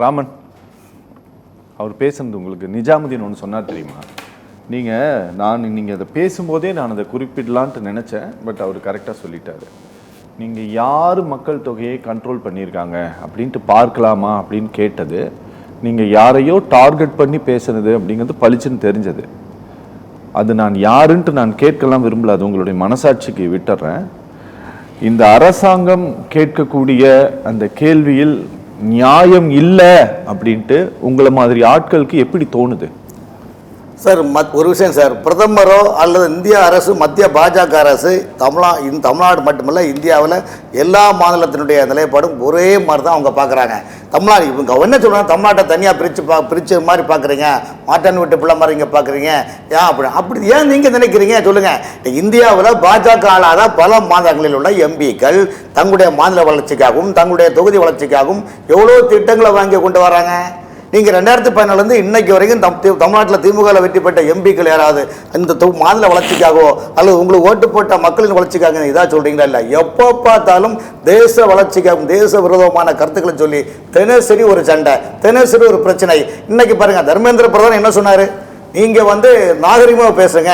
ராமன் அவர் பேசுனது உங்களுக்கு நிஜாமுதீன் ஒன்று சொன்னார் தெரியுமா? நீங்கள் அதை பேசும்போதே நான் அதை குறிப்பிடலான்ட்டு நினச்சேன். பட் அவர் கரெக்டாக சொல்லிட்டாரு. நீங்கள் யார் மக்கள் தொகையை கண்ட்ரோல் பண்ணியிருக்காங்க அப்படின்ட்டு பார்க்கலாமா அப்படின்னு கேட்டது, நீங்கள் யாரையோ டார்கெட் பண்ணி பேசுனது அப்படிங்கிறது பளிச்சுன்னு தெரிஞ்சது. அது நான் யாருன்ட்டு நான் கேட்கலாம் விரும்பல, அது உங்களுடைய மனசாட்சிக்கு விட்டுறேன். இந்த அரசாங்கம் கேட்கக்கூடிய அந்த கேள்வியில் நியாயம் இல்லை அப்படின்ட்டு உங்களை மாதிரி ஆட்களுக்கு எப்படி தோணுது சார்? ஒரு விஷயம் சார், பிரதமரோ அல்லது இந்திய அரசு, மத்திய பாஜக அரசு தமிழ்நாடு மட்டுமல்ல இந்தியாவில் எல்லா மாநிலத்தினுடைய நிலைப்பாடும் ஒரே மாதிரி தான் அவங்க பார்க்குறாங்க. தமிழ்நாடு இவங்க என்ன சொல்கிறாங்க, தமிழ்நாட்டை தனியாக பிரித்து மாதிரி பார்க்குறீங்க, மாட்டான் விட்டு பிள்ளை மாதிரி இங்கே பார்க்குறீங்க, ஏன் அப்படி ஏன் நீங்கள் நினைக்கிறீங்க சொல்லுங்கள்? இந்தியாவில் பாஜக ஆளாத பல மாநிலங்களில் உள்ள எம்பிக்கள் தங்களுடைய மாநில வளர்ச்சிக்காகவும் தங்களுடைய தொகுதி வளர்ச்சிக்காகவும் எவ்வளோ திட்டங்களை வாங்கி கொண்டு வராங்க. நீங்கள் 2014 இன்னைக்கு வரைக்கும் தமிழ்நாட்டில் திமுகவில் வெற்றி பெற்ற எம்பிக்கள் யாராவது இந்த மாநில வளர்ச்சிக்காகவோ அல்லது உங்களுக்கு ஓட்டு போட்ட மக்களின் வளர்ச்சிக்காக இதாக சொல்கிறீங்களா? இல்லை, எப்போ பார்த்தாலும் தேச வளர்ச்சிக்காகவும் தேச விரோதமான கருத்துக்களை சொல்லி தினசரி ஒரு சண்டை, தினசரி ஒரு பிரச்சனை. இன்னைக்கு பாருங்க, தர்மேந்திர பிரதான் என்ன சொன்னார்? நீங்கள் நாகரிகமாக பேசுங்க,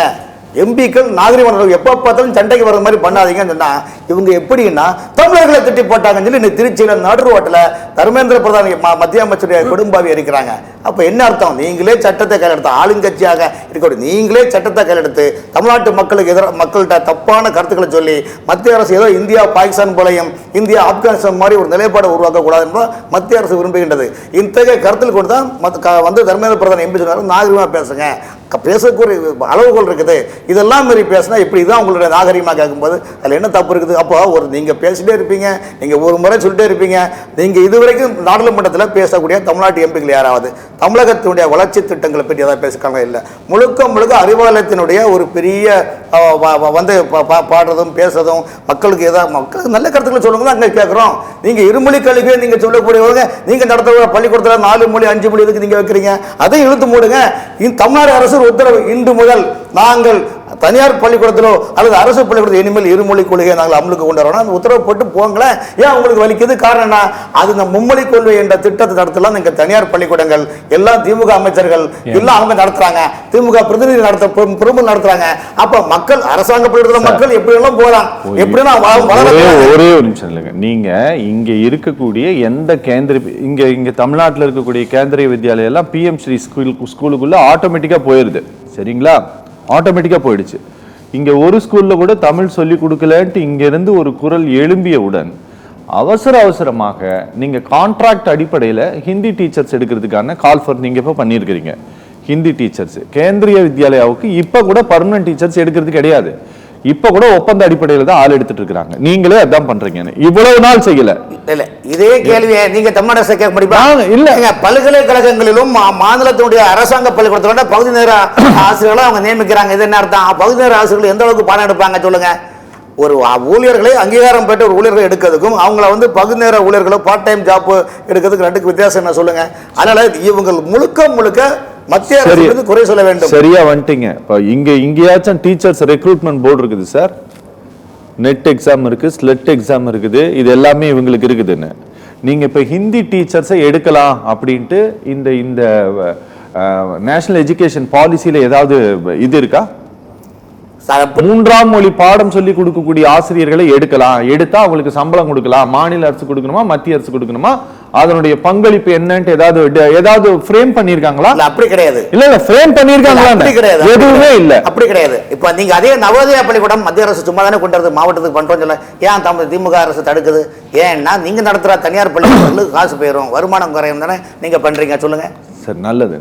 எம்பிக்கள் நாகரிகம் எப்போ பார்த்தாலும் சண்டைக்கு வர மாதிரி பண்ணாதீங்கன்னு சொன்னா இவங்க எப்படின்னா தமிழர்களை திட்டி போட்டாங்கன்னு சொல்லி இன்னைக்கு திருச்சியில் நடு ரோட்டில் தர்மேந்திர பிரதான் மத்திய அமைச்சருடைய குடும்பாவி இருக்கிறாங்க. அப்போ என்ன அர்த்தம்? நீங்களே சட்டத்தை கையெடுத்து ஆளுங்கட்சியாக இருக்கக்கூடிய நீங்களே சட்டத்தை கையெடுத்து தமிழ்நாட்டு மக்களுக்கு மக்கள்கிட்ட தப்பான கருத்துக்களை சொல்லி மத்திய அரசு ஏதோ இந்தியா பாகிஸ்தான் போலையும் இந்தியா ஆப்கானிஸ்தான் மாதிரி ஒரு நிலைப்பாடு உருவாக்கக்கூடாது என்பதை மத்திய அரசு விரும்புகின்றது. இத்தகைய கருத்தில் கொண்டு தான் தர்மேந்திர பிரதான் எம்பி சொன்னார், நாகரிகமாக பேசுங்க, பேசக்கூடிய அளவுகோல் இருக்குது, இதெல்லாம் மாரி பேசினா இப்படி தான் உங்களுடைய நாகரிகமாக கேட்கும்போது அதில் என்ன தப்பு இருக்குது? அப்போ நீங்கள் பேசிட்டே இருப்பீங்க, நீங்கள் ஒரு முறை சொல்லிட்டே இருப்பீங்க. நீங்கள் இதுவரைக்கும் நாடாளுமன்றத்தில் பேசக்கூடிய தமிழ்நாட்டு எம்பிக்கள் யாராவது தமிழகத்தினுடைய வளர்ச்சி திட்டங்களை பற்றி ஏதாவது பேசிக்காங்க? இல்லை, முழுக்க அறிவாலயத்தினுடைய ஒரு பெரிய பாடுறதும் பேசுறதும் மக்களுக்கு மக்களுக்கு நல்ல கருத்துக்களை சொல்லுங்க தான் அங்கே கேட்குறோம். நீங்கள் இருமொழி கல்வியை நீங்கள் சொல்லக்கூடியவங்க, நீங்கள் நடத்த பள்ளிக்கூடத்தில் 4 மொழி 5 மொழி இதுக்கு நீங்கள் வைக்கிறீங்க, அதையும் இழுத்து மூடுங்க. தமிழ்நாடு அரசு உத்தரவு, இன்று முதல் நாங்கள் தனியார் பள்ளிக்கூடத்திலோ அல்லது அரசு பள்ளிக்கூடத்தில் இனிமேல் இருமொழி கொள்கையை நாங்கள் அமலுக்கு கொண்டு வரோம். அந்த உத்தரவு போட்டு போங்களேன். ஏன் உங்களுக்கு வலிக்குது? காரணம் என்ன? அது இந்த மும்மொழி கொள்கை என்ற திட்டத்தை நடத்தலாம். நீங்கள் தனியார் பள்ளிக்கூடங்கள் எல்லாம் திமுக அமைச்சர்கள் எல்லாம் அவங்க நடத்துறாங்க, திமுக பிரதிநிதி பிரமுகர் நடத்துறாங்க. அப்ப மக்கள் அரசாங்க பள்ளிக்கூடத்தில் மக்கள் எப்படி எல்லாம் போறாங்க, எப்படின்னா ஒரே ஒரு நிமிஷம் இல்லைங்க. நீங்க இங்க இருக்கக்கூடிய எந்த இங்க தமிழ்நாட்டில் இருக்கக்கூடிய கேந்திரிய வித்யாலயம் எல்லாம் PM ஸ்ரீ ஸ்கூலுக்குள்ள ஆட்டோமேட்டிக்கா போயிருது, சரிங்களா? ஆட்டோமேட்டிக்கா போயிடுச்சு. இங்க ஒரு ஸ்கூல்ல கூட தமிழ் சொல்லி கொடுக்கலன்ட்டு இங்க இருந்து ஒரு குரல் எழும்பியவுடன் அவசரமாக நீங்க கான்ட்ராக்ட் அடிப்படையில் ஹிந்தி டீச்சர்ஸ் எடுக்கிறதுக்கான கால் ஃபார் நீங்க இப்ப பண்ணியிருக்கிறீங்க. ஹிந்தி டீச்சர்ஸ் கேந்திரிய வித்யாலயாவுக்கு இப்ப கூட பர்மனன்ட் டீச்சர்ஸ் எடுக்கிறது கிடையாது. இப்ப கூட ஒப்பந்த அடிப்படையில் தான் ஆள் எடுத்துட்டு இருக்காங்க. நீங்களே அதான் பண்றீங்க. இவ்வளவு நாள் செய்யல. இல்ல, இதே கேள்வியை நீங்க தமிழ் அரசு கேட்க முடியுமா? இல்ல, பல்கலைக்கழகங்களிலும் மாநிலத்தினுடைய அரசாங்க பள்ளிக்கூடத்தோட பகுதி நேர ஆசிரியர்களை அவங்க நியமிக்கிறாங்க. இது என்ன அர்த்தம்? பகுதி நேர ஆசிரியர்கள் எந்த அளவுக்கு பணம் எடுப்பாங்க சொல்லுங்க? ஒரு ஊழியர்களை அங்கீகாரம் பெற்ற ஒரு ஊழியர்களை எடுக்கிறதுக்கும் அவங்கள பகுதி நேர ஊழியர்களை பார்ட் டைம் ஜாப் எடுக்கிறதுக்கு ரெண்டுக்கு வித்தியாசம் என்ன சொல்லுங்க? அதனால இவங்க முழுக்க மத்திய அரசு குறை சொல்ல வேண்டும். சரியா வந்துட்டீங்க. இப்போ இங்கேயாச்சும் டீச்சர்ஸ் ரெக்ரூட்மெண்ட் போர்டு இருக்குது சார், நெட் எக்ஸாம் இருக்கு, ஸ்லெட் எக்ஸாம் இருக்குது, இது எல்லாமே இவங்களுக்கு இருக்குதுன்னு. நீங்க இப்ப ஹிந்தி டீச்சர்ஸை எடுக்கலாம் அப்படின்ட்டு இந்த நேஷனல் எஜுகேஷன் பாலிசியில ஏதாவது இது இருக்கா? 3ஆம் மொழி பாடம் சொல்லி கொடுக்கக்கூடிய ஆசிரியர்களை எடுத்தா அவங்களுக்கு சம்பளம் கொடுக்கலாம். மாநில அரசு கொடுக்கணுமா, மத்திய அரசு கொடுக்கணுமா, அதனுடைய பங்களிப்பு என்னன்னு ஏதாவது ஃப்ரேம் பண்ணிருக்காங்களா? அப்படி கிடையாது. இல்ல ஃப்ரேம் பண்ணிருக்காங்களா? அப்படி கிடையாது, எதுவுமே இல்ல. அப்படி கிடையாது. இப்ப நீங்க அதே நவோதயா பள்ளிக்கூடம் மத்திய அரசு சும்மா தானே கொண்டு வரது, மாவட்டத்துக்கு பண்றோம் சொல்ல, ஏன் திமுக அரசு தடுக்குது? ஏன்னா நீங்க நடத்துற தனியார் பள்ளிக்கூடங்களுக்கு காசு போயிடும், வருமானம் குறையும் தானே நீங்க பண்றீங்க சொல்லுங்க. சரி, நல்லது.